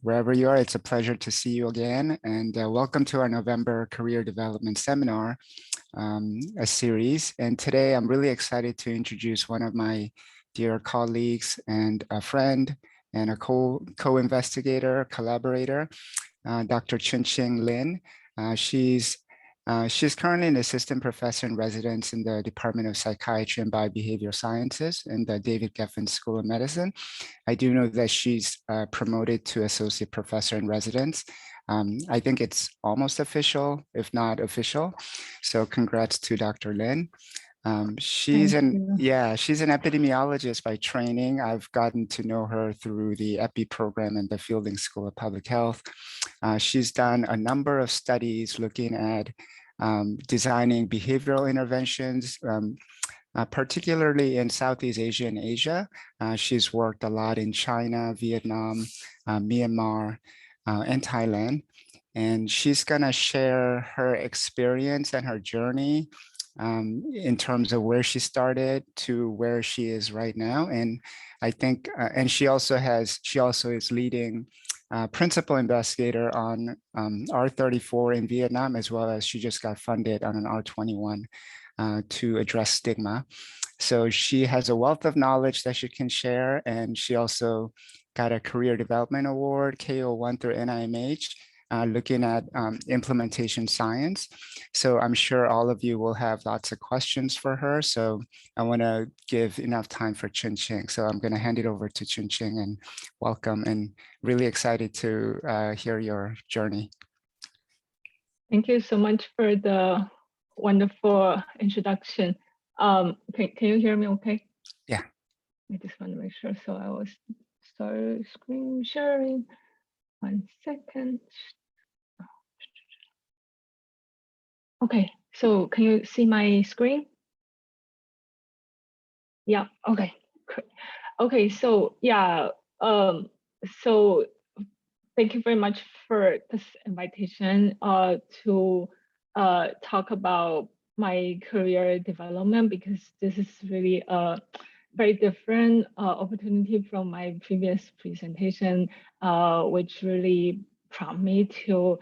Wherever you are, it's a pleasure to see you again. And welcome to our November Career Development Seminar, a series. And today I'm really excited to introduce one of my dear colleagues and a friend and a co-investigator, collaborator, Dr. Chunqing Lin. She's currently an assistant professor in residence in the Department of Psychiatry and Biobehavioral Sciences in the David Geffen School of Medicine. I do know that she's promoted to associate professor in residence. I think it's almost official, if not official. So congrats to Dr. Lin. She's an epidemiologist by training. I've gotten to know her through the EPI program and the Fielding School of Public Health. She's done a number of studies looking at designing behavioral interventions, particularly in Southeast Asia and Asia. She's worked a lot in China, Vietnam, Myanmar, and Thailand. And she's gonna share her experience and her journey in terms of where she started to where she is right now. And I think, and she also is leading principal investigator on R34 in Vietnam, as well as she just got funded on an R21 to address stigma. So she has a wealth of knowledge that she can share. And she also got a Career Development Award, KO1 through NIMH, looking at implementation science. So I'm sure all of you will have lots of questions for her. So I want to give enough time for Chunqing. So I'm going to hand it over to Chunqing and welcome, and really excited to hear your journey. Thank you so much for the wonderful introduction. Can you hear me okay? Yeah. I just want to make sure. So I will start screen sharing. 1 second. Okay, so can you see my screen? Yeah, okay, great. Okay, so yeah, so thank you very much for this invitation to talk about my career development, because this is really a very different opportunity from my previous presentation, which really prompted me to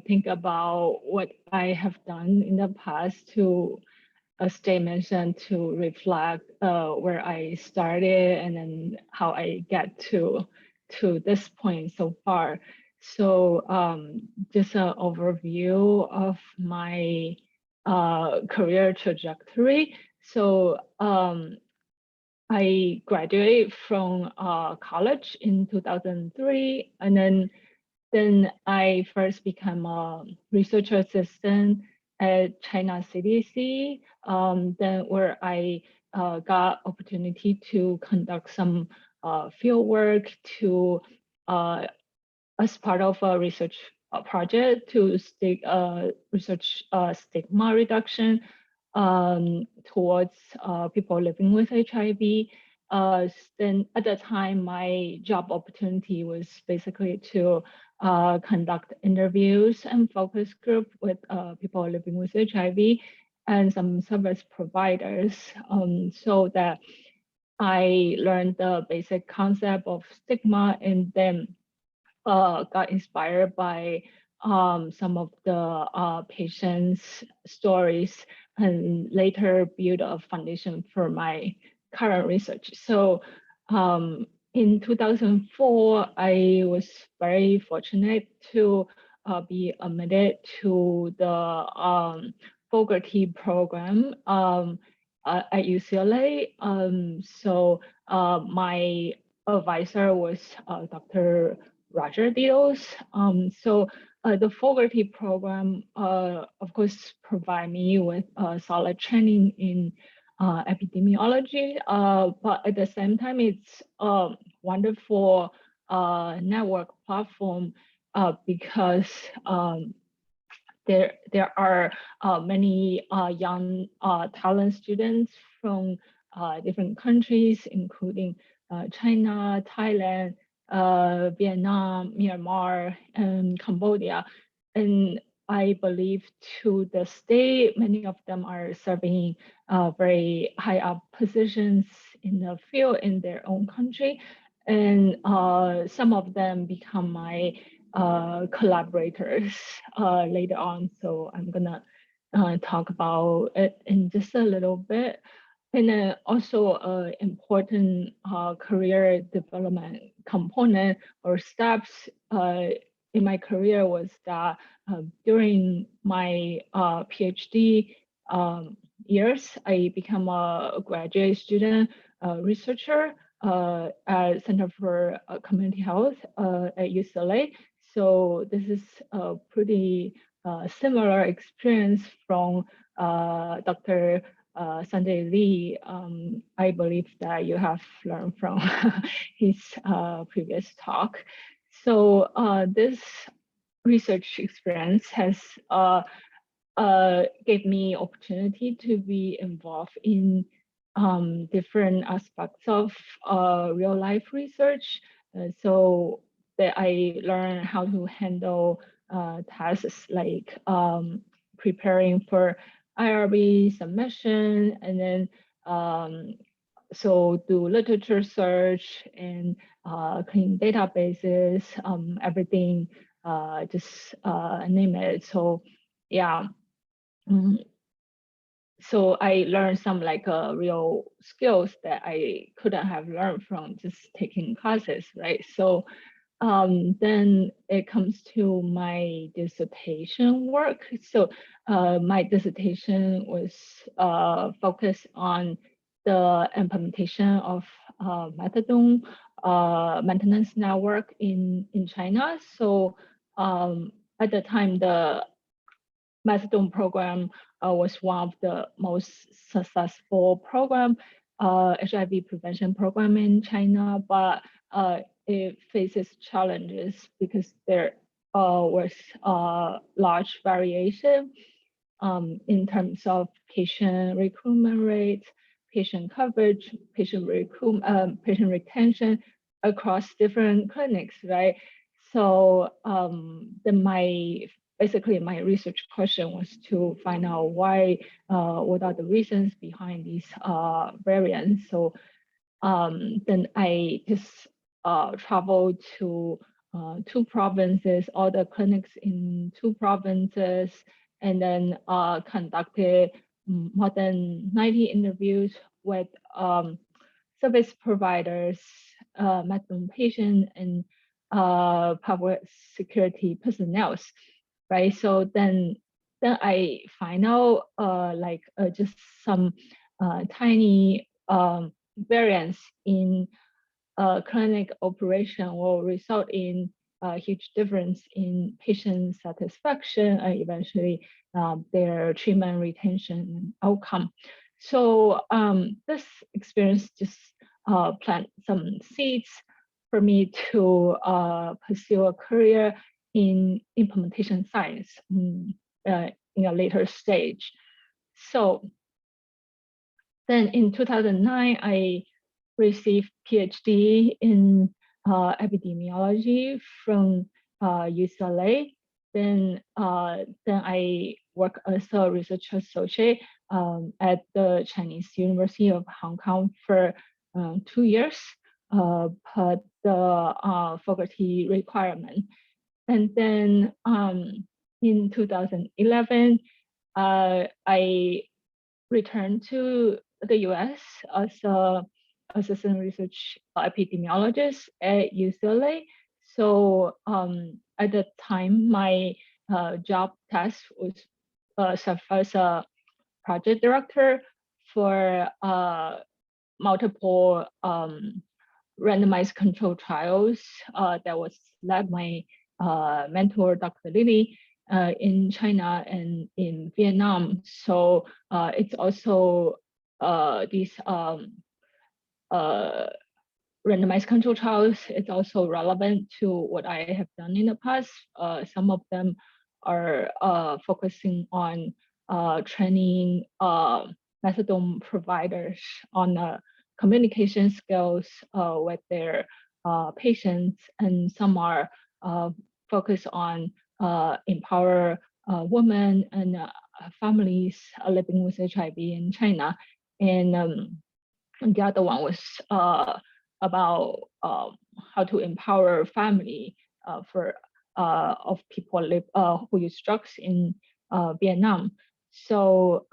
think about what I have done in the past to, as Jay mentioned, to reflect where I started and then how I get to this point so far. So just an overview of my career trajectory. So I graduated from college in 2003, and then I first became a research assistant at China CDC, then where I got opportunity to conduct some field work to as part of a research project to research stigma reduction towards people living with HIV. Then at the time, my job opportunity was basically to conduct interviews and focus group with people living with HIV and some service providers, so that I learned the basic concept of stigma, and then got inspired by some of the patients' stories, and later build a foundation for my current research. So in 2004, I was very fortunate to be admitted to the Fogarty program at UCLA. So my advisor was Dr. Roger Dios. So the Fogarty program, of course, provide me with solid training in epidemiology, but at the same time, it's a wonderful network platform because there are many young talent students from different countries, including China, Thailand, Vietnam, Myanmar, and Cambodia. And I believe to this day, many of them are serving very high up positions in the field in their own country. and some of them become my collaborators later on. So I'm gonna talk about it in just a little bit. And then also an important career development component or steps in my career was that during my PhD years, I became a graduate student researcher at Center for Community Health at UCLA. So this is a pretty similar experience from Dr. Sanjay Lee. I believe that you have learned from his previous talk. So this research experience has gave me opportunity to be involved in different aspects of real life research. So that I learned how to handle tasks like preparing for IRB submission, and then so do literature search and clean databases, everything, just name it. So yeah. So I learned some like real skills that I couldn't have learned from just taking classes, right? So then it comes to my dissertation work. So my dissertation was focused on the implementation of methadone maintenance network in China. So at the time, the methadone program was one of the most successful program, HIV prevention program in China, but it faces challenges because there was large variation in terms of patient recruitment rates, patient coverage, patient retention across different clinics, right? So then basically my research question was to find out what are the reasons behind these variants. So then I just traveled to two provinces, all the clinics in two provinces, and then conducted more than 90 interviews with service providers, methadone patients, and public security personnel, right? So then I find out just some tiny variance in clinic operation will result in a huge difference in patient satisfaction and eventually their treatment retention and outcome. So this experience just plant some seeds for me to pursue a career in implementation science in a later stage. So then in 2009, I received PhD in epidemiology from UCLA. Then I work as a research associate at the Chinese University of Hong Kong for 2 years per the faculty requirement. And then in 2011, I returned to the US as a assistant research epidemiologist at UCLA. So at the time, my job task was serve as a project director for multiple randomized control trials that was led by mentor Dr. Lily in China and in Vietnam. So it's also these randomized control trials. It's also relevant to what I have done in the past. Some of them are focusing on training methadone providers on communication skills with their patients, and some are focused on empower women and families living with HIV in China. And the other one was about how to empower family of people who use drugs in Vietnam. So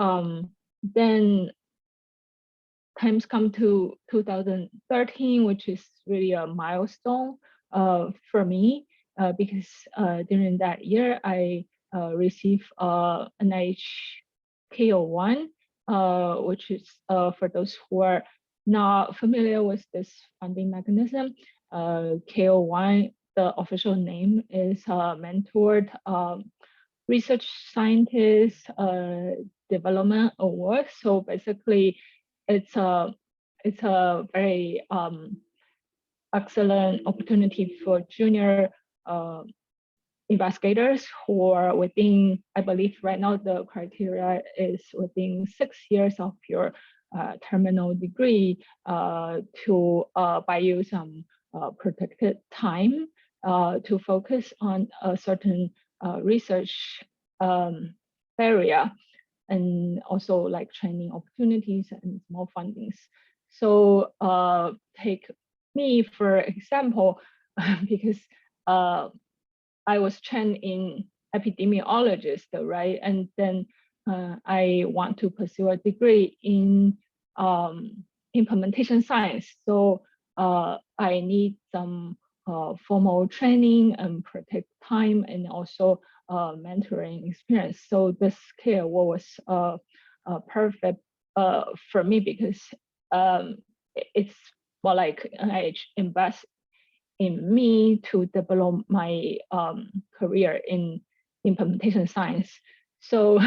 then times come to 2013, which is really a milestone for me because during that year I received an NIH KO1, which is for those who are not familiar with this funding mechanism. KO1, the official name is Mentored Research Scientist Development Award. So basically, it's a very excellent opportunity for junior investigators who are within, I believe right now the criteria is within 6 years of your terminal degree to buy you some protected time to focus on a certain research area, and also like training opportunities and small fundings. So take me for example, because I was trained in epidemiologist, right? And then I want to pursue a degree in implementation science. So I need some formal training and protect time, and also mentoring experience. So this care was perfect for me because it's more like I invest in me to develop my career in implementation science. So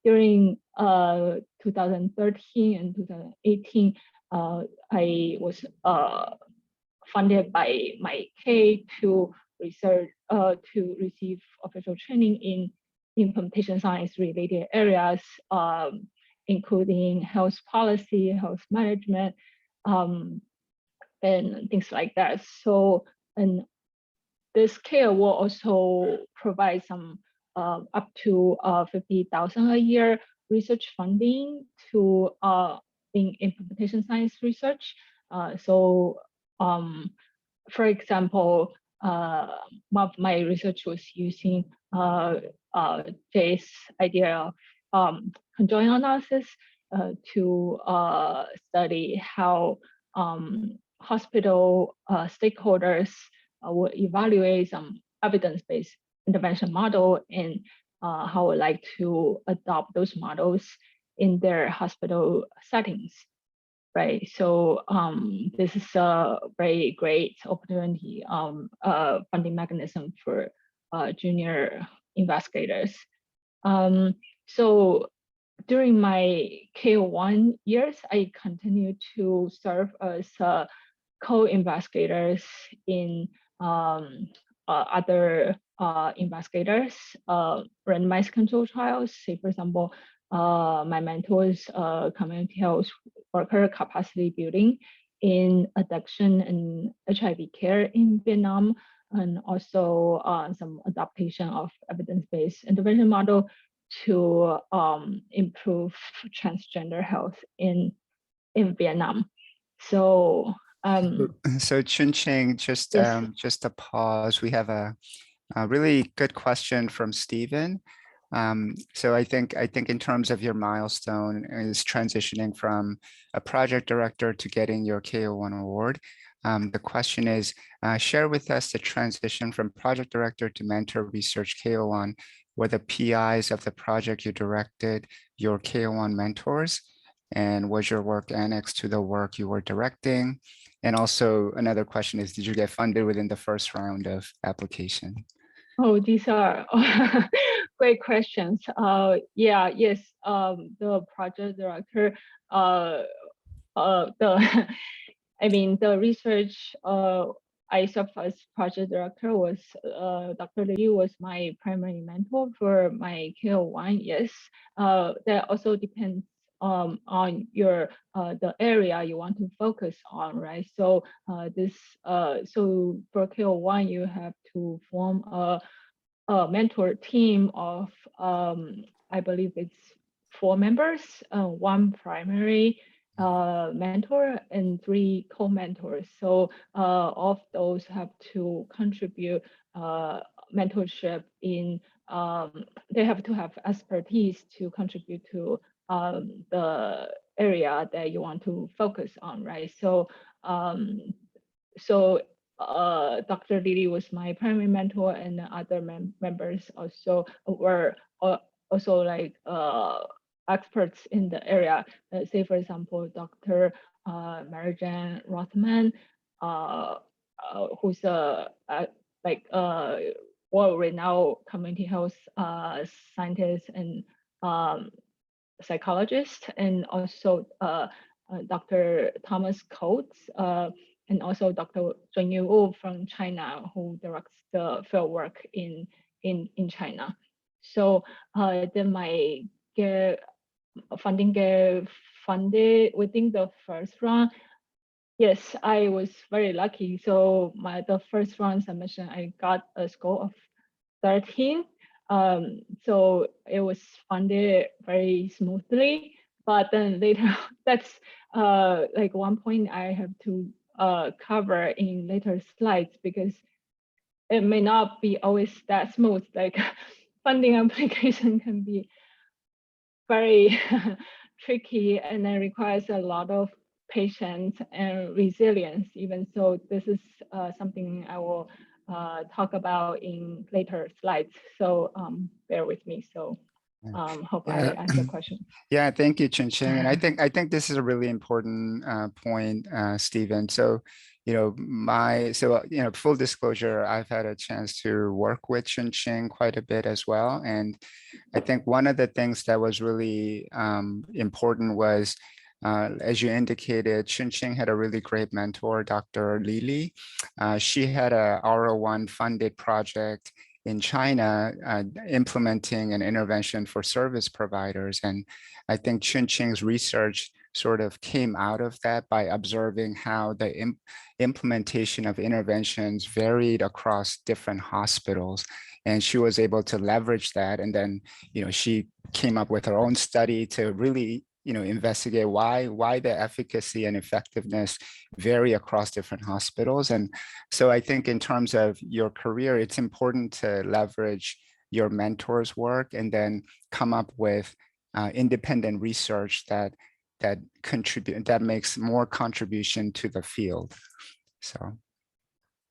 during 2013 and 2018, I was funded by my K to research to receive official training in implementation science related areas, including health policy, health management, and things like that. So, and this care will also provide some up to 50,000 a year research funding to in implementation science research. So, for example, one of my research was using Jay's idea of conjoint analysis to study how hospital stakeholders will evaluate some evidence-based intervention model, and how would like to adopt those models in their hospital settings, right? So this is a very great opportunity funding mechanism for junior investigators. So during my KO1 years, I continued to serve as co-investigators in other investigators, randomized control trials. Say, for example, my mentors, community health worker capacity building in addiction and HIV care in Vietnam, and also some adaptation of evidence-based intervention model to improve transgender health in Vietnam. So so Chunqing, just yes. just a pause. We have a really good question from Stephen. So I think in terms of your milestone is transitioning from a project director to getting your KO1 award. The question is, share with us the transition from project director to mentor research KO1. Were the PIs of the project you directed your KO1 mentors? And was your work annexed to the work you were directing? And also another question is, did you get funded within the first round of application? Oh, these are great questions. Yes, the project director, the research I served as project director was Dr. Lee was my primary mentor for my KO1. Yes, that also depends on your the area you want to focus on, right? So so for KO1 you have to form a mentor team of I believe it's 4 members, 1 primary mentor and 3 co-mentors. So all of those have to contribute mentorship in, they have to have expertise to contribute to the area that you want to focus on, right? So so Dr. Lily was my primary mentor, and the other members also were also like experts in the area. Say, for example, Dr. Marijan Rothman, who's a like world-renowned community health scientist and psychologist, and also Dr. Thomas Coates, and also Dr. Zheng Yu from China, who directs the field work in China. So then my funding get funded within the first round. Yes, I was very lucky. So the first round submission, I got a score of 13. So it was funded very smoothly. But then later, that's like one point I have to cover in later slides, because it may not be always that smooth. Like funding application can be very tricky, and then requires a lot of patience and resilience. Even so, this is something I will talk about in later slides. So bear with me. So hope I Yeah. answer your question. Yeah, thank you, Chunqing. And I think this is a really important point, Stephen. So, full disclosure, I've had a chance to work with Chunqing quite a bit as well. And I think one of the things that was really important was, as you indicated, Chunqing had a really great mentor, Dr. Lili. She had a R01 funded project in China, implementing an intervention for service providers. And I think Chunqing's research sort of came out of that by observing how the implementation of interventions varied across different hospitals. And she was able to leverage that. And then, she came up with her own study to really, investigate why the efficacy and effectiveness vary across different hospitals. And so I think in terms of your career, it's important to leverage your mentor's work and then come up with independent research that makes more contribution to the field. So.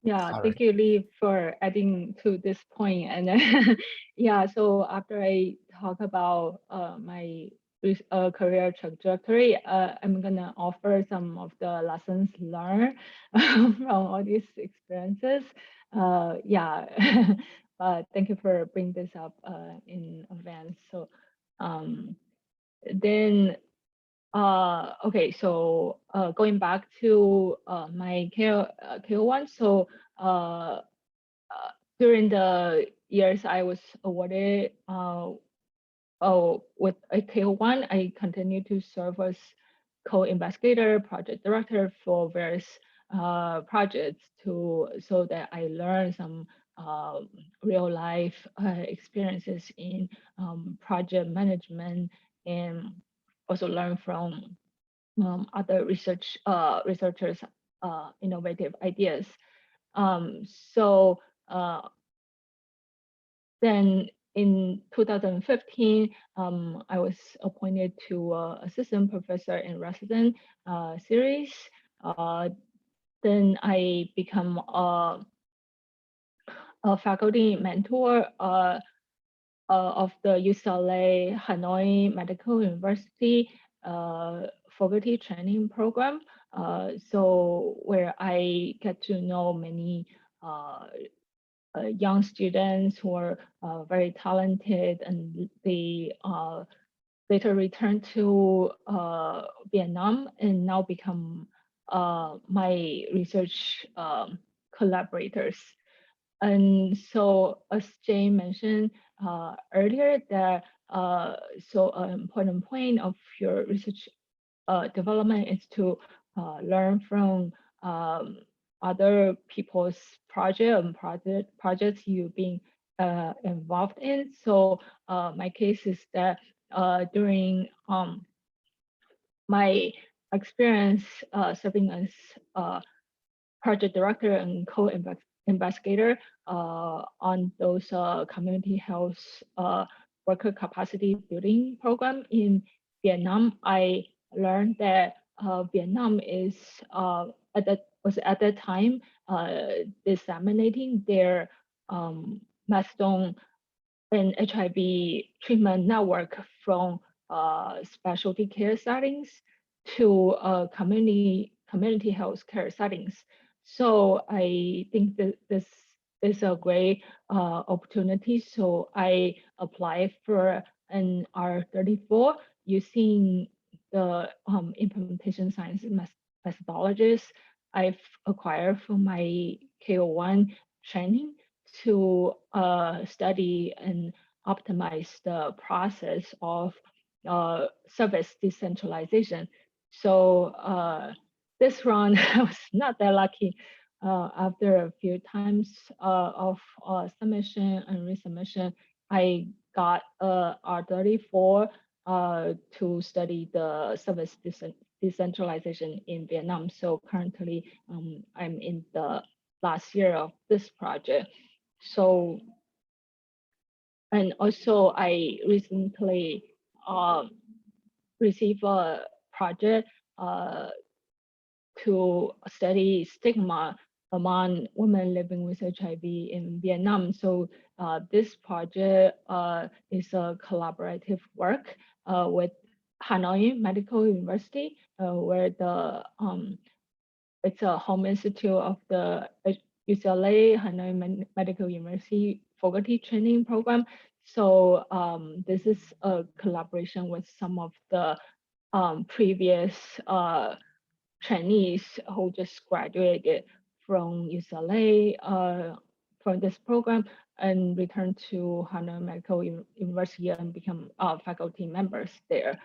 Yeah, All thank right. you, Lee, for adding to this point. And then, yeah, so after I talk about my career trajectory, I'm gonna offer some of the lessons learned from all these experiences. Yeah, thank you for bringing this up in advance. So then okay, so going back to my KO1, so during the years I was awarded with a KO1, I continued to serve as co-investigator, project director for various projects so that I learned some real life experiences in project management, and also learn from other researchers' innovative ideas. So then in 2015, I was appointed to assistant professor in resident series. Then I become a faculty mentor of the UCLA Hanoi Medical University faculty training program. So where I get to know many young students who are very talented, and they later returned to Vietnam and now become my research collaborators. And so, as Jane mentioned earlier, that so an important point of your research development is to learn from other people's projects you've been involved in. So my case is that during my experience serving as project director and co-investigator on those community health worker capacity building program in Vietnam. I learned that Vietnam is was at that time disseminating their methadone and HIV treatment network from specialty care settings to community health care settings. So I think that this is a great opportunity. So I applied for an R34 using the implementation science methodologies I've acquired from my KO1 training to study and optimize the process of service decentralization. So this round, I was not that lucky. After a few times of submission and resubmission, I got R34 to study the service decentralization in Vietnam. So currently, I'm in the last year of this project. So, and also I recently received a project to study stigma among women living with HIV in Vietnam. So this project is a collaborative work with Hanoi Medical University, where the it's a home institute of the UCLA Hanoi Medical University faculty training program. So this is a collaboration with some of the previous trainees who just graduated from UCLA from this program and returned to Hanoi Medical University and become faculty members there.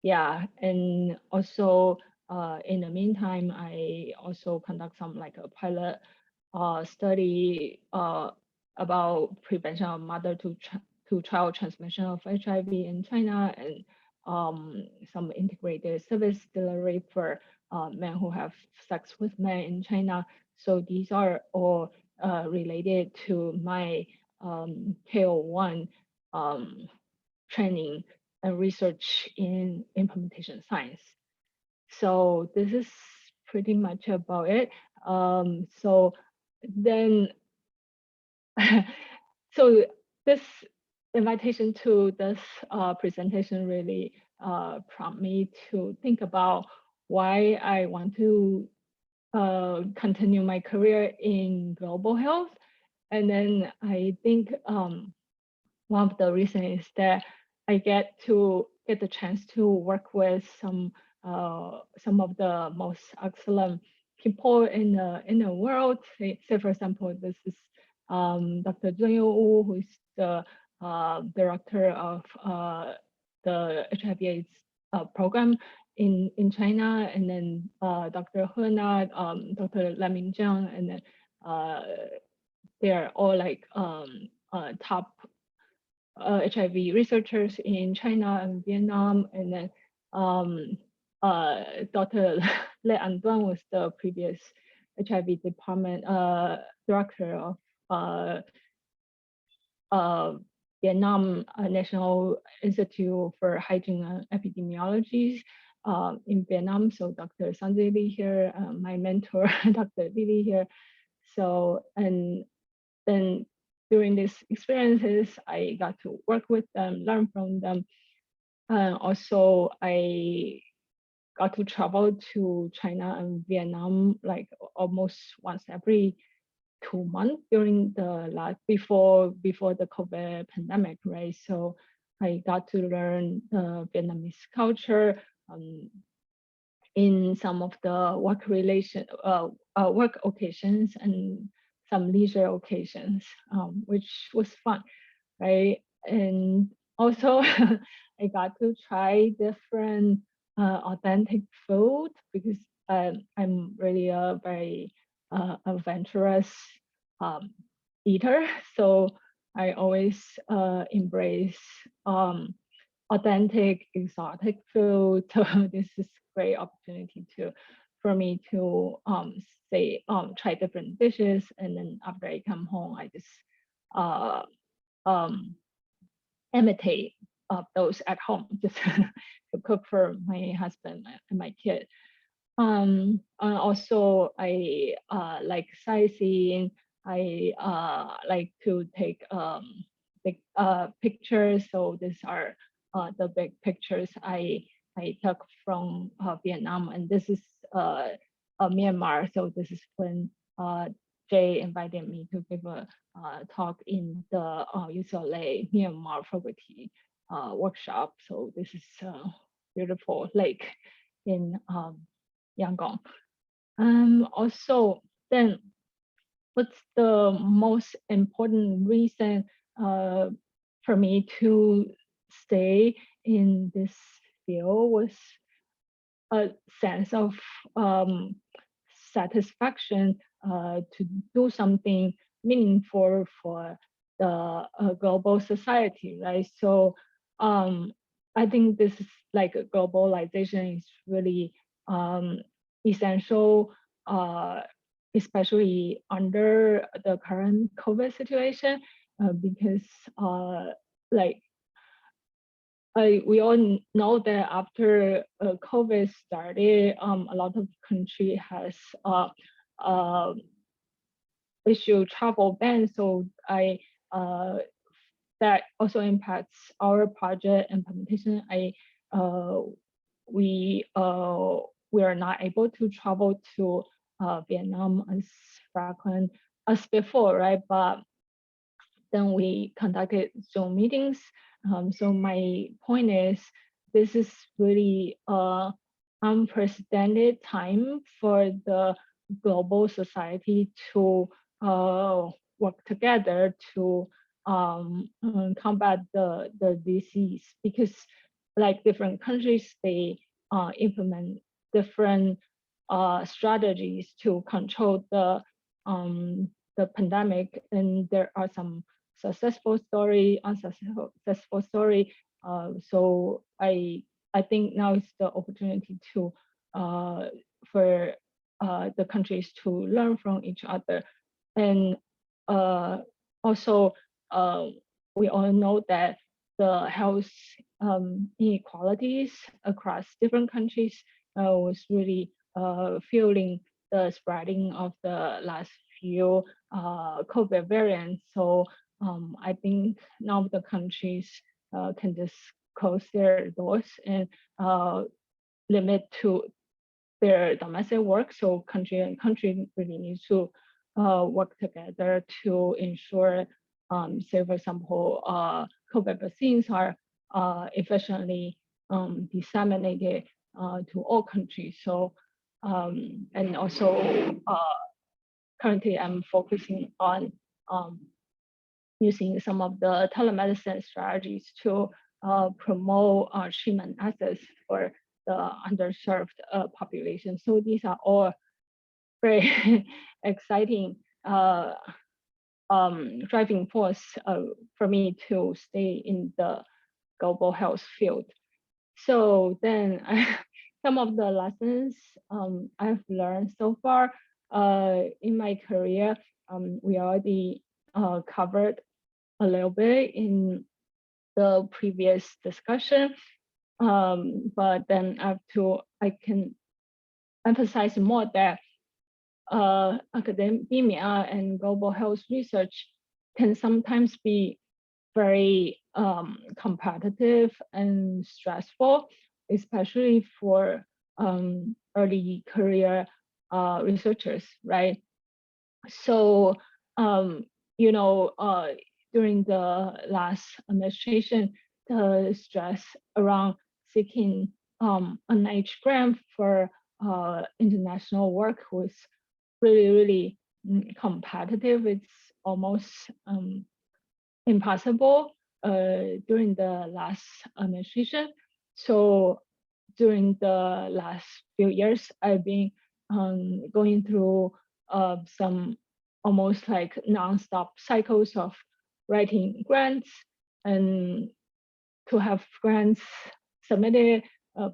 Yeah, and also in the meantime, I also conduct some like a pilot study about prevention of mother to child transmission of HIV in China, and some integrated service delivery for men who have sex with men in China. So these are all related to my KO1 training and research in implementation science. So this is pretty much about it. So then, so this invitation to this presentation really prompted me to think about why I want to continue my career in global health. And then I think one of the reasons is that I get the chance to work with some of the most excellent people in the world. Say for example, this is Dr. Zheng Wu, who is the director of the HIV/AIDS program in China, and then Dr. He Na, Dr. Lam Mingjiang, and then they are all like top HIV researchers in China and Vietnam, and then Dr. Le Anduan was the previous HIV department director of Vietnam National Institute for Hygiene and Epidemiology in Vietnam. So Dr. Sanjay Lee here, my mentor, Dr. Lily here. So, and then during these experiences, I got to work with them, learn from them. Also, I got to travel to China and Vietnam like almost once every 2 months during the before the COVID pandemic, right? So I got to learn the Vietnamese culture in some of the work occasions and some leisure occasions, which was fun, right? And also I got to try different authentic food because I'm really a very adventurous eater. So I always embrace authentic, exotic food. So this is great opportunity for me to try different dishes, and then after I come home, I just uh, um, imitate those at home, just to cook for my husband and my kid. And also I like sightseeing. I like to take big pictures. So these are the big pictures I took from Vietnam, and this is Myanmar. So this is when Jay invited me to give a talk in the UCLA Myanmar poverty workshop. So this is a beautiful lake in Yangon. Also, then what's the most important reason for me to stay in this field was a sense of satisfaction to do something meaningful for the global society, right? So I think this is like globalization is really essential, especially under the current COVID situation, because like we all know that after COVID started, a lot of country has uh, issued travel ban. So that also impacts our project implementation. Uh, we are not able to travel to Vietnam as frequent as before, right? But then we conducted Zoom meetings. So my point is, this is really unprecedented time for the global society to work together to combat the disease, because like different countries, they implement different strategies to control the pandemic, and there are some successful story, unsuccessful story. So I think now is the opportunity to for the countries to learn from each other, and also we all know that the health inequalities across different countries was really fueling the spreading of the last few COVID variants. So I think now the countries can just close their doors and limit to their domestic work. So country and country really need to work together to ensure, say for example, COVID vaccines are efficiently disseminated to all countries. So and also currently I'm focusing on using some of the telemedicine strategies to promote treatment access for the underserved population. So these are all very exciting driving force for me to stay in the global health field. So then some of the lessons I've learned so far in my career, we already covered a little bit in the previous discussion, but then I can emphasize more that academia and global health research can sometimes be very competitive and stressful, especially for early career researchers, right? So, you know, during the last administration, the stress around seeking NIH grant for international work was really competitive. It's almost impossible during the last administration. So during the last few years, I've been going through some almost like nonstop cycles of writing grants and to have grants submitted,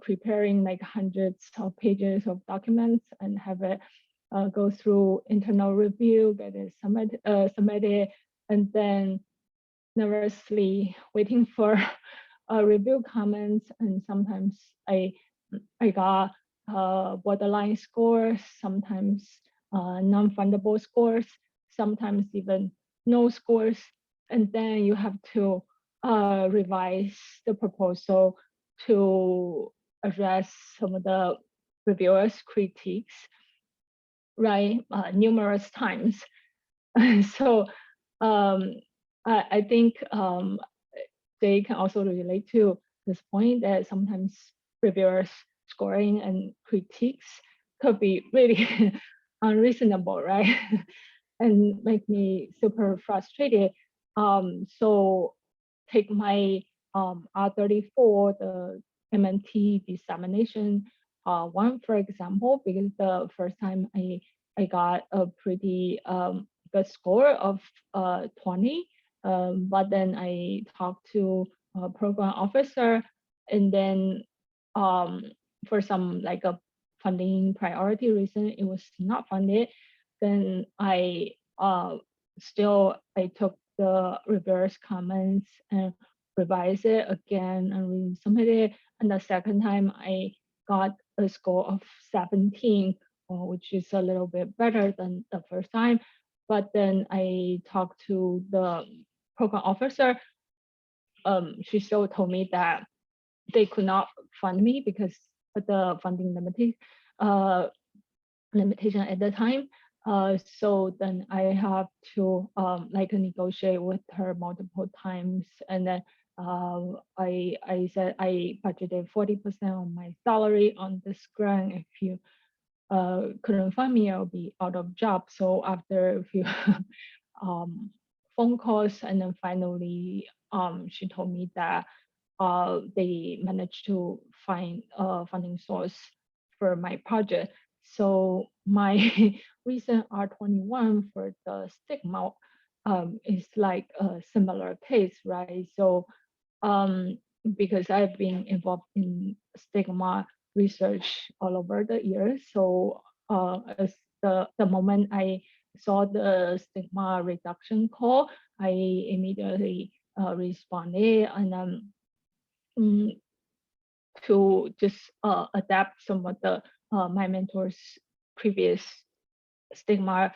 preparing like hundreds of pages of documents and have it go through internal review, get it submitted, and then nervously waiting for review comments. And sometimes I got borderline scores, sometimes non-fundable scores, sometimes even no scores. And then you have to revise the proposal to address some of the reviewers' critiques, right? Numerous times. So I think they can also relate to this point that sometimes reviewers' scoring and critiques could be really unreasonable, right? And make me super frustrated. So take my R34, the MNT dissemination one, for example, because the first time I got a pretty good score of 20, but then I talked to a program officer, and then for some like a funding priority reason, it was not funded. Then I took the reverse comments and revised it again and resubmitted. And the second time I got a score of 17, which is a little bit better than the first time. But then I talked to the program officer. She still told me that they could not fund me because of the funding limitation at the time. So then I have to like negotiate with her multiple times, and then I said I budgeted 40% of my salary on this grant. If you couldn't find me, I'll be out of job. So after a few phone calls, and then finally she told me that they managed to find a funding source for my project. So my recent R21 for the stigma is like a similar case, right? So because I've been involved in stigma research all over the years, so as the moment I saw the stigma reduction call, I immediately responded, and to just adapt some of the my mentor's previous stigma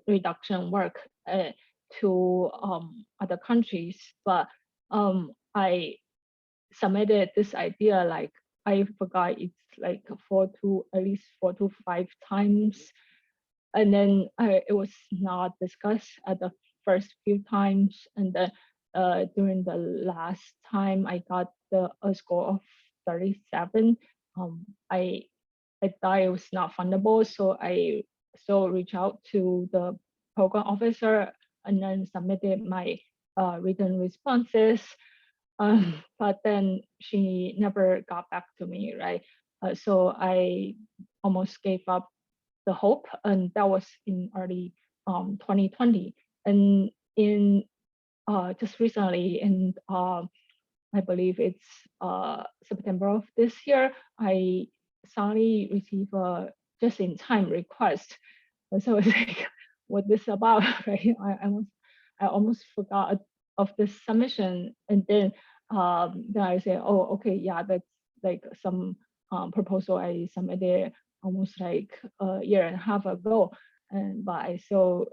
reduction work to other countries. But I submitted this idea like I forgot it's like at least 4 to 5 times, and then it was not discussed at the first few times, and then during the last time I got a score of 37. I thought it was not fundable, so I still reached out to the program officer and then submitted my written responses. But then she never got back to me, right? So I almost gave up the hope, and that was in early 2020. And in just recently, in I believe it's September of this year, I suddenly received a just-in-time request. And so it's like, what this about, right? I almost forgot of this submission, and then I say, oh, okay, yeah, that's like some proposal I submitted almost like a year and a half ago. And but I still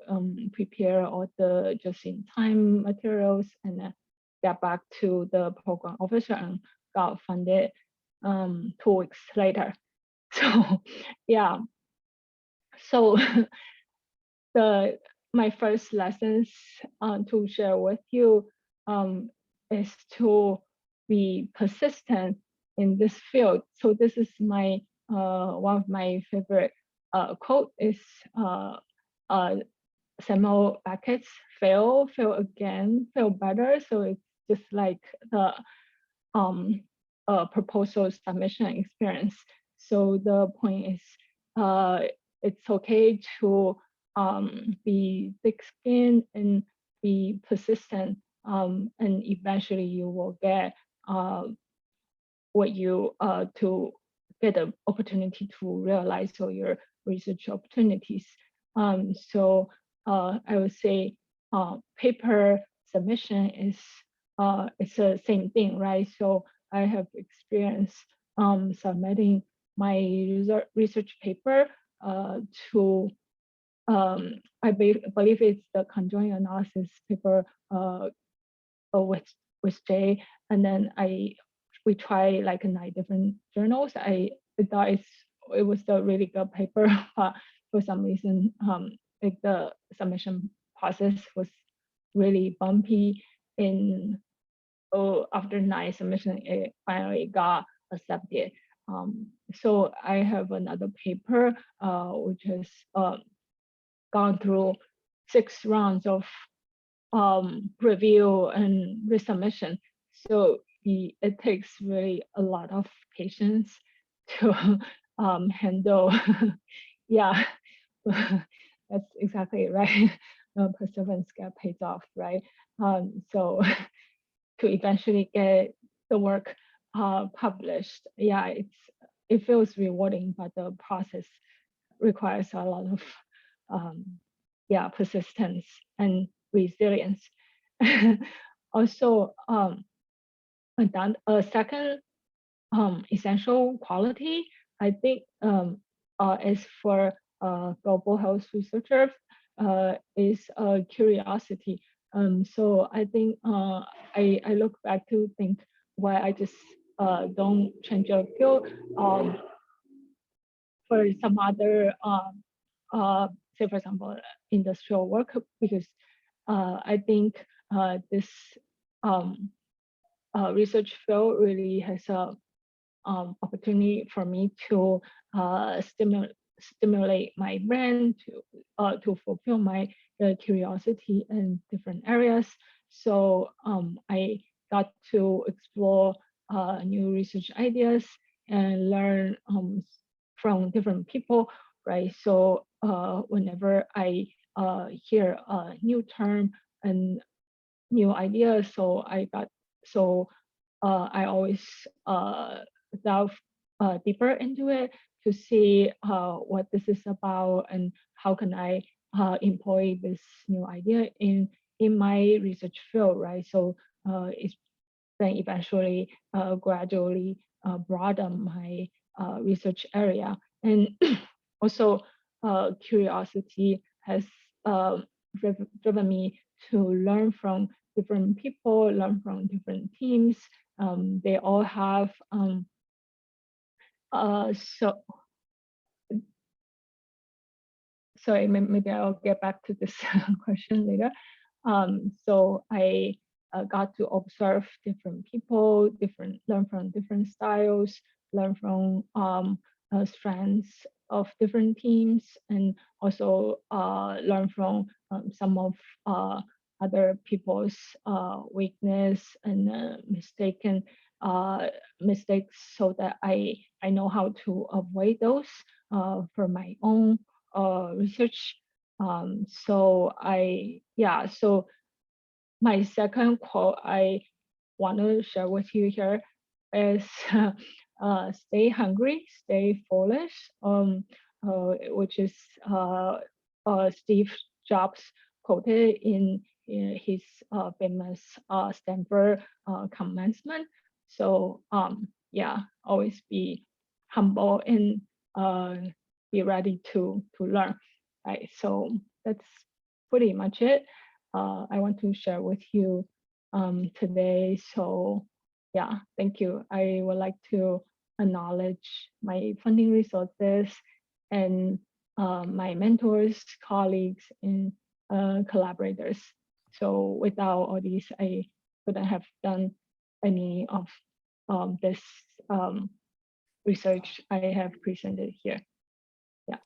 prepare all the just-in-time materials and get back to the program officer and got funded 2 weeks later. So yeah, so my first lessons to share with you is to be persistent in this field. So this is my one of my favorite quote is Samuel Beckett's fail again, fail better. So it's just like the proposal submission experience. So the point is it's okay to be thick-skinned and be persistent, and eventually you will get what you to get the opportunity to realize all your research opportunities. So I would say paper submission is it's the same thing, right? So I have experience submitting my research paper to I believe it's the conjoint analysis paper with Jay, and then we try like 9 different journals. I thought it was a really good paper, but for some reason, like the submission process was really bumpy. After 9 submission, it finally got accepted. So I have another paper which has gone through 6 rounds of review and resubmission. So it takes really a lot of patience to handle. Yeah, that's exactly right. Perseverance get paid off, right? So to eventually get the work published, yeah, it feels rewarding, but the process requires a lot of persistence and resilience. Also, a second essential quality, I think, is for global health researchers is curiosity. So I think I look back to think why I just don't change a field for some other say for example industrial work, because I think this research field really has a opportunity for me to stimulate my brain to fulfill my curiosity in different areas. So I got to explore new research ideas and learn from different people, right? So whenever I hear a new term and new ideas, I always delve deeper into it to see what this is about and how can I employ this new idea in my research field, right? So it's then eventually gradually broaden my research area. And also curiosity has driven me to learn from different people, learn from different teams. They all have so sorry, maybe I'll get back to this question later. So I got to observe different people, learn from different styles, learn from strengths of different teams, and also learn from some of other people's weakness and mistakes, so that I know how to avoid those for my own research. So my second quote I want to share with you here is stay hungry, stay foolish, which is Steve Jobs quoted in his famous Stanford commencement. So always be humble and be ready to learn, right? So that's pretty much it. I want to share with you today. So yeah, thank you. I would like to acknowledge my funding resources and my mentors, colleagues, and collaborators. So without all these, I couldn't have done any of this research I have presented here. Yeah.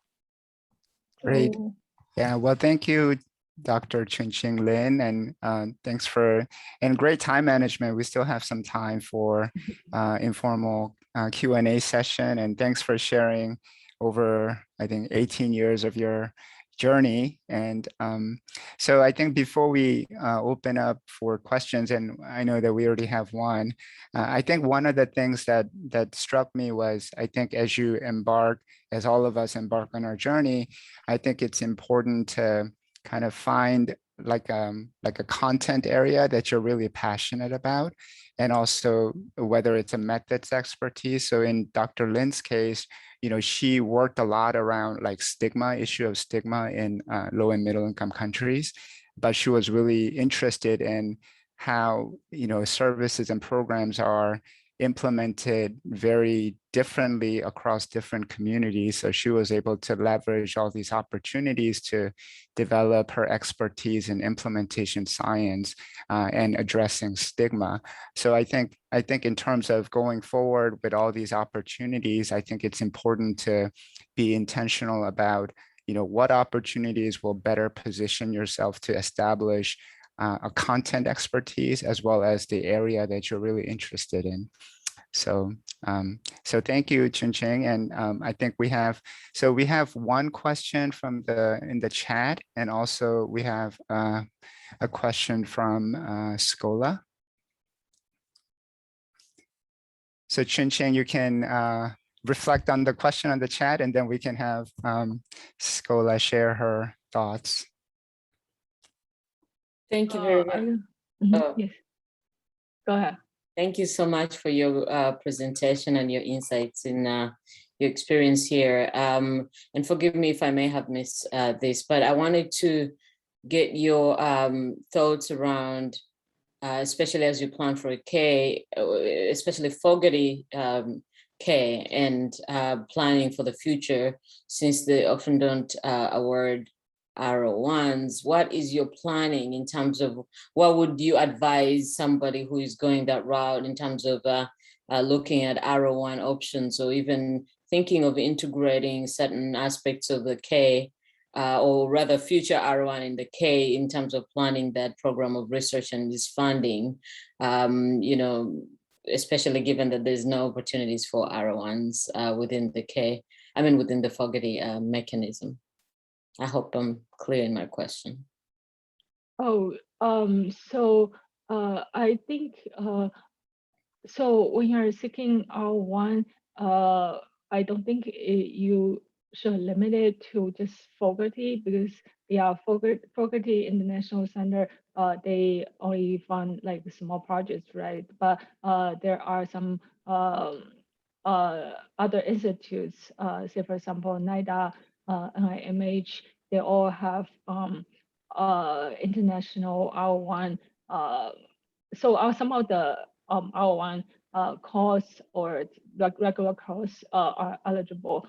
Great. So, Yeah, well, thank you, Dr. Chunqing Lin, and thanks for, and great time management. We still have some time for informal Q&A session, and thanks for sharing over, I think, 18 years of your journey. And so I think before we open up for questions, and I know that we already have one, I think one of the things that struck me was, I think as you embark, as all of us embark on our journey, I think it's important to kind of find like a content area that you're really passionate about, and also whether it's a methods expertise. So in Dr. Lin's case, she worked a lot around like issue of stigma in low and middle income countries, but she was really interested in how, services and programs are implemented very differently across different communities. So she was able to leverage all these opportunities to develop her expertise in implementation science and addressing stigma. So I think in terms of going forward with all these opportunities, I think it's important to be intentional about, what opportunities will better position yourself to establish a content expertise, as well as the area that you're really interested in. So, so thank you, Chunqing. And I think we have one question from in the chat, and also we have a question from Scola. So Chunqing, you can reflect on the question on the chat, and then we can have Scola share her thoughts. Thank you very much. Yes, go ahead. Thank you so much for your presentation and your insights in your experience here. And forgive me if I may have missed this, but I wanted to get your thoughts around, especially as you plan for a K, especially Fogarty K, and planning for the future, since they often don't award R01s. What is your planning in terms of, what would you advise somebody who is going that route in terms of looking at R01 options, or even thinking of integrating certain aspects of the K, or rather future R01 in the K, in terms of planning that program of research and this funding, especially given that there's no opportunities for R01s within the K, within the Fogarty mechanism. I hope I'm clear in my question. I think, so when you're seeking R1, I don't think you should limit it to just Fogarty, because Fogarty International Center, they only fund like small projects, right? But there are some other institutes, say for example, NIDA, NIMH, they all have international R1. So some of the R1 course or regular course are eligible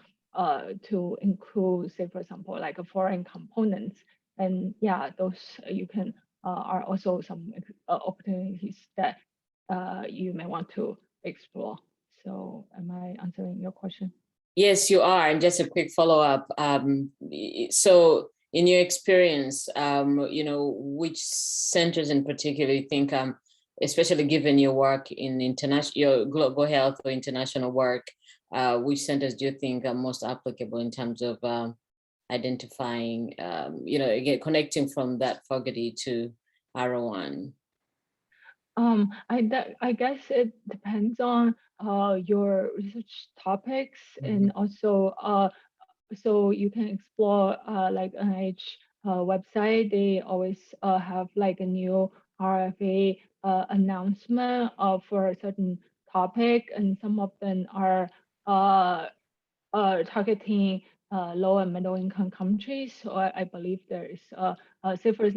to include, say for example, like a foreign components. And yeah, those you can are also some opportunities that you may want to explore. So am I answering your question? Yes, you are. And just a quick follow-up. So in your experience, which centers in particular you think, especially given your work in your global health or international work, which centers do you think are most applicable in terms of identifying, again, connecting from that Fogarty to R01? I guess it depends on your research topics, and also so you can explore like NIH website. They always have like a new RFA announcement for a certain topic, and some of them are targeting low and middle income countries. So I believe there is say for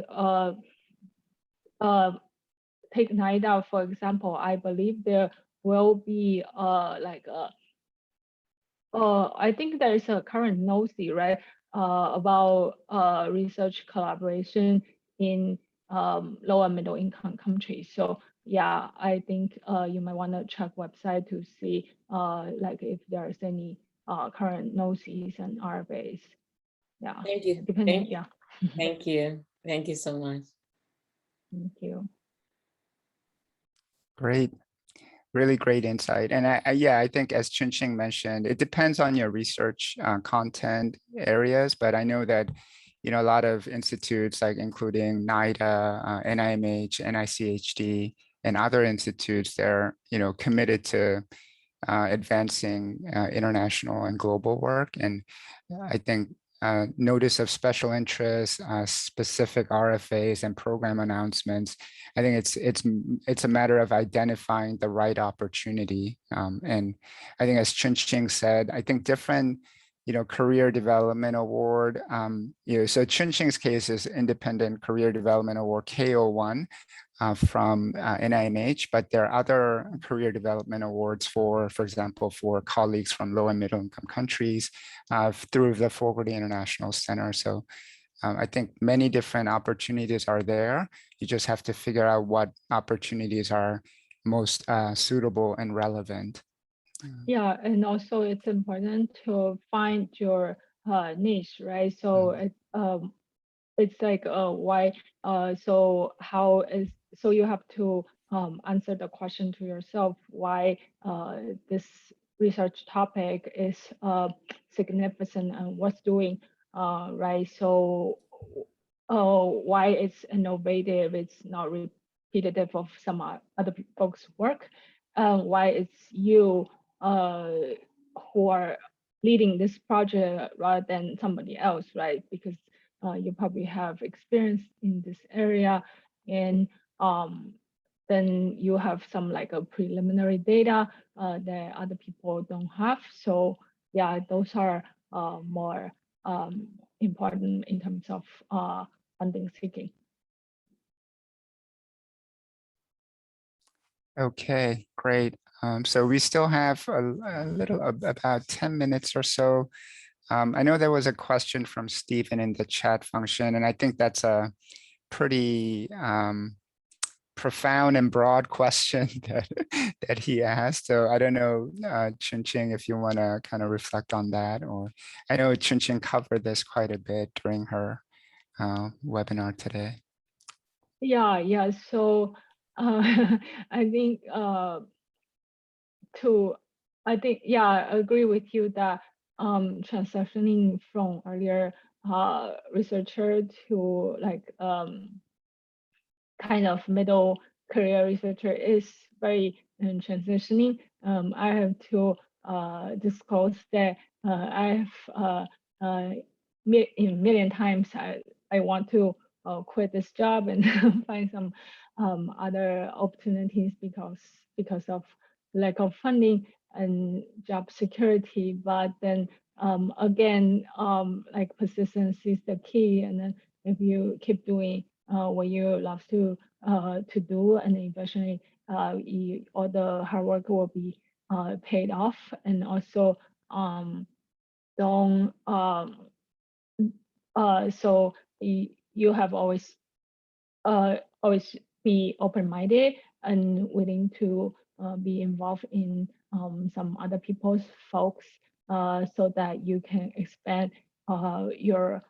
take NIDA, for example. I believe there will be I think there is a current NOCI, right, about research collaboration in low and middle income countries. So yeah, I think you might want to check website to see like if there is any current NOCIs and RFAs. Yeah. Thank you. Depending, yeah. Thank you. Thank you so much. Thank you. Great. Really great insight. And I think as Chunqing mentioned, it depends on your research content areas, but I know that, a lot of institutes like including NIDA, NIMH, NICHD, and other institutes, they're, committed to advancing international and global work. And I think notice of special interest, specific RFAs and program announcements. I think it's a matter of identifying the right opportunity. And I think, as Chunqing said, I think different, career development award. So Chunqing's case is Independent Career Development Award KO1 from NIMH, but there are other career development awards for example, for colleagues from low and middle income countries through the Fogarty International Center. So I think many different opportunities are there. You just have to figure out what opportunities are most suitable and relevant. Yeah, and also it's important to find your niche, right? So it's like why so how is so you have to answer the question to yourself why this research topic is significant and what's doing right. So why it's innovative, it's not repetitive of some other folks' work, why it's you who are leading this project rather than somebody else, right? Because you probably have experience in this area, and then you have some like a preliminary data that other people don't have. So yeah, those are more important in terms of funding seeking. Okay, great. So we still have a little, about 10 minutes or so. I know there was a question from Stephen in the chat function, and I think that's a pretty profound and broad question that he asked. So I don't know, Chunqing, if you want to kind of reflect on that, or I know Chunqing covered this quite a bit during her webinar today. Yeah. So I think I agree with you that transitioning from earlier researcher to like kind of middle career researcher is very transitioning. I have to disclose that I have in million times I want to quit this job and find some other opportunities because of lack of funding and job security. But then again, like persistence is the key, and then if you keep doing what you love to do, and eventually all the hard work will be paid off. And also don't so you have always be open-minded and willing to be involved in some other people's folks so that you can expand your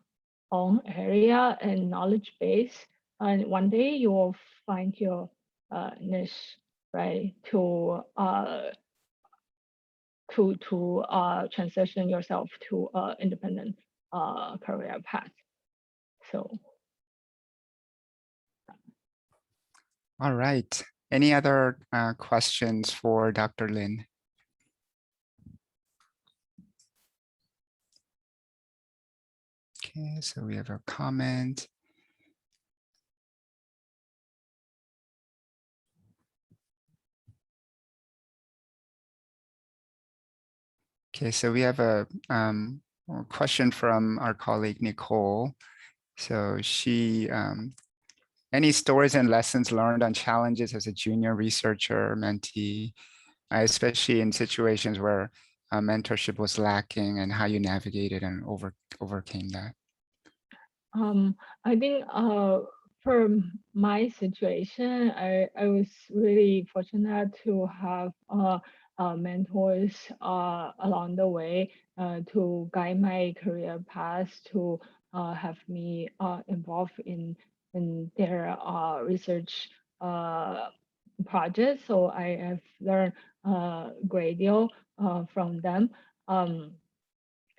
own area and knowledge base, and one day you will find your niche, right? To transition yourself to independent career path. So. All right. Any other questions for Dr. Lin? Okay, so we have a comment. Okay, so we have a question from our colleague Nicole. So she, any stories and lessons learned on challenges as a junior researcher or mentee, especially in situations where mentorship was lacking, and how you navigated and overcame that? I think for my situation, I was really fortunate to have mentors along the way to guide my career path, to have me involved in their research projects. So I have learned a great deal from them.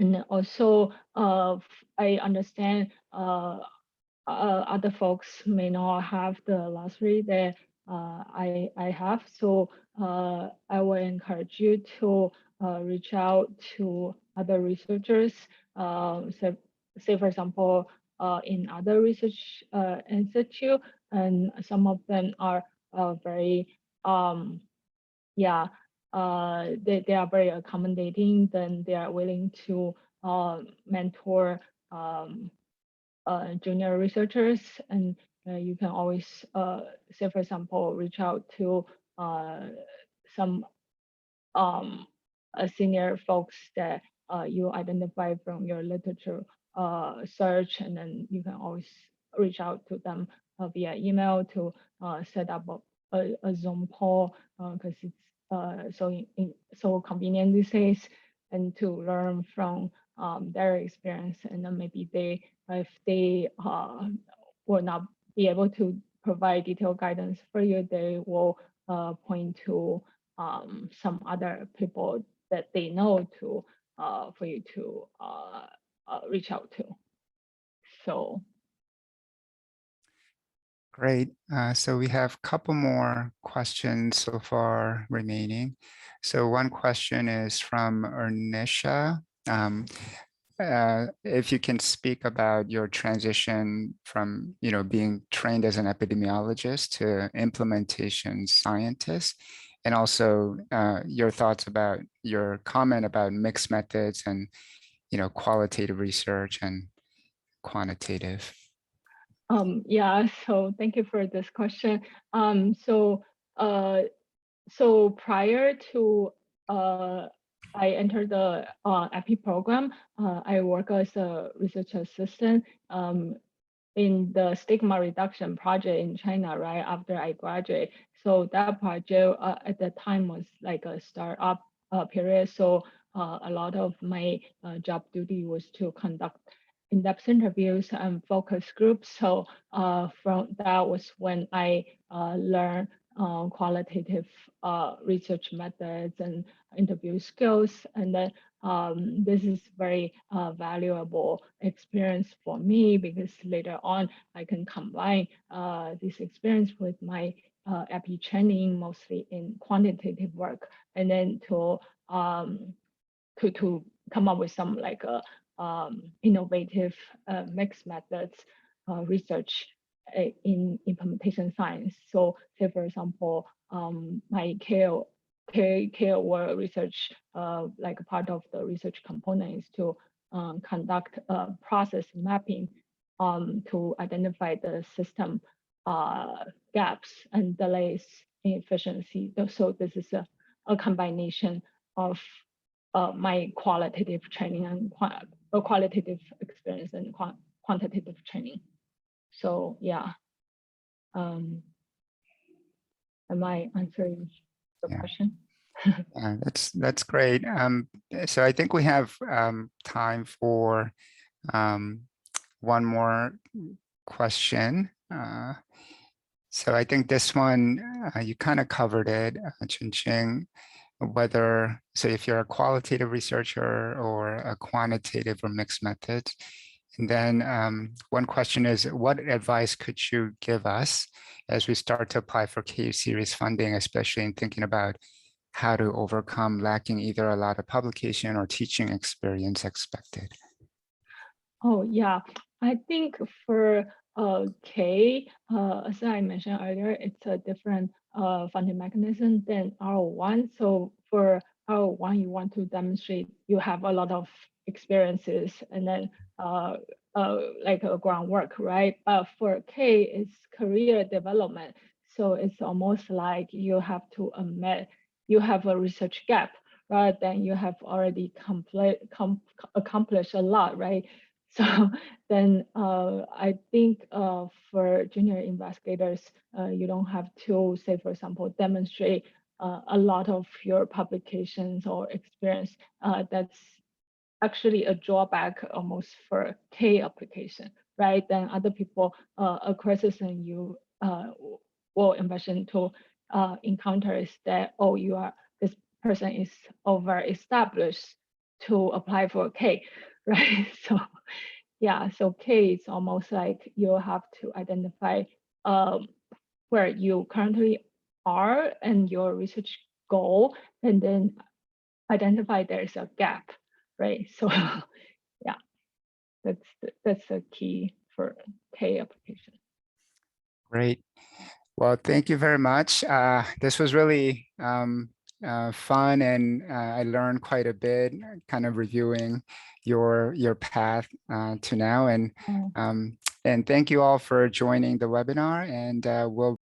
And also, I understand other folks may not have the luxury that I have. So I will encourage you to reach out to other researchers. Say for example, in other research institute, and some of them are very yeah, they are very accommodating. Then they are willing to mentor junior researchers, and you can always say, for example, reach out to some senior folks that you identify from your literature search, and then you can always reach out to them via email to set up a Zoom call, because it's so convenient these days, and to learn from their experience. And then maybe if they will not be able to provide detailed guidance for you, they will point to some other people that they know to for you to reach out to. So Great. So we have a couple more questions so far remaining. So one question is from Ernisha. If you can speak about your transition from, being trained as an epidemiologist to implementation scientist, and also your thoughts about your comment about mixed methods and, qualitative research and quantitative. yeah, so thank you for this question. So prior to I entered the EPI program, I work as a research assistant in the stigma reduction project in China right after I graduate. So that project at the time was like a startup period. So a lot of my job duty was to conduct in-depth interviews and focus groups. So from that was when I learned qualitative research methods and interview skills. And then this is very valuable experience for me, because later on I can combine this experience with my EPI training, mostly in quantitative work, and then to come up with some like innovative mixed methods research in implementation science. So say for example, my KL work research, like part of the research component is to conduct process mapping to identify the system gaps and delays in efficiency. So this is a combination of my qualitative training and qualitative experience and quantitative training. So yeah, am I answering the question? That's great. So I think we have time for one more question. So I think this one, you kind of covered it, Chunqing, so if you're a qualitative researcher or a quantitative or mixed methods. And then one question is, what advice could you give us as we start to apply for KU series funding, especially in thinking about how to overcome lacking either a lot of publication or teaching experience expected? Oh yeah, I think for K, as I mentioned earlier, it's a different funding mechanism than R01. So for R01, you want to demonstrate you have a lot of experiences, and then like a groundwork, right? But for K, it's career development. So it's almost like you have to admit you have a research gap rather than you have already accomplished a lot, right? So then I think for junior investigators, you don't have to, say, for example, demonstrate a lot of your publications or experience. That's actually a drawback almost for K application, right? Then other people, a criticism you will envision to encounter is that, oh, this person is over established to apply for K, right? So yeah, so K is almost like you have to identify where you currently are and your research goal, and then identify there's a gap, right? So yeah, that's the key for K application. Great. Well, thank you very much. This was really fun, and I learned quite a bit, kind of reviewing your path to now. And thank you all for joining the webinar, and we'll